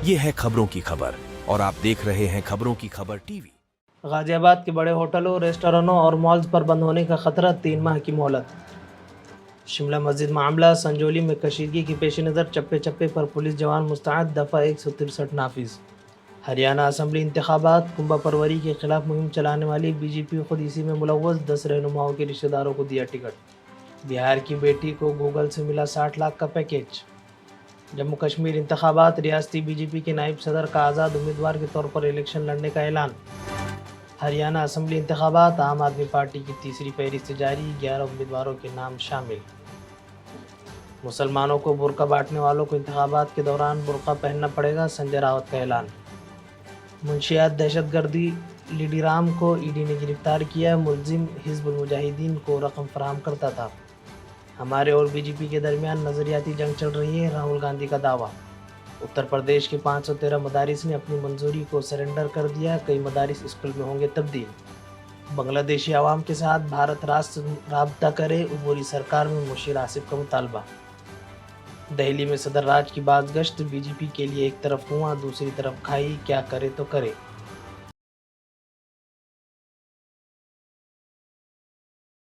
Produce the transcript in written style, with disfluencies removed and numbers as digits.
ये है खबरों की खबर और आप देख रहे हैं खबरों की खबर टीवी। गाजियाबाद के बड़े होटलों, रेस्टोरेंटों और मॉल्स पर बंद होने का खतरा, 3 माह की मोहलत। शिमला मस्जिद मामला, संजौली में कशीदगी के पेश नज़र चप्पे चप्पे पर पुलिस जवान मुस्तैद, दफ़ा 163 नाफिज। हरियाणा असम्बली इंतखाबात, कुंभा परवरी के खिलाफ मुहिम चलाने वाली बीजेपी खुद इसी में मुलव्वस, 10 रहनुमाओं के रिश्तेदारों को दिया टिकट। बिहार की बेटी को गूगल से मिला 60 लाख का पैकेज। जम्मू कश्मीर इंतखाबात, रियासती बीजेपी के नायब सदर का आज़ाद उम्मीदवार के तौर पर इलेक्शन लड़ने का ऐलान। हरियाणा असम्बली इंतखाबात, आम आदमी पार्टी की तीसरी फहरिस्त जारी, 11 उम्मीदवारों के नाम शामिल। मुसलमानों को बुर्का बांटने वालों को इंतखाबात के दौरान बुर्का पहनना पड़ेगा, संजय रावत का ऐलान। मुंशियात दहशतगर्दी लिडीराम को ईडी ने गिरफ्तार किया, मुलजिम हिजबुल मुजाहिदीन को रकम फराहम करता था। हमारे और बीजेपी के दरमियान नज़रियाती जंग चल रही है, राहुल गांधी का दावा। उत्तर प्रदेश के 513 मदारिस ने अपनी मंजूरी को सरेंडर कर दिया, कई मदारिस स्कूल में होंगे तब्दील। बांग्लादेशी आवाम के साथ भारत राष्ट्र राब्ता करे, उबूरी सरकार में मुशीर आसिफ का मुतालबा। दहली में सदर राज की बाज़गश्त, बीजेपी के लिए एक तरफ कुआं दूसरी तरफ खाई, क्या करे तो करे।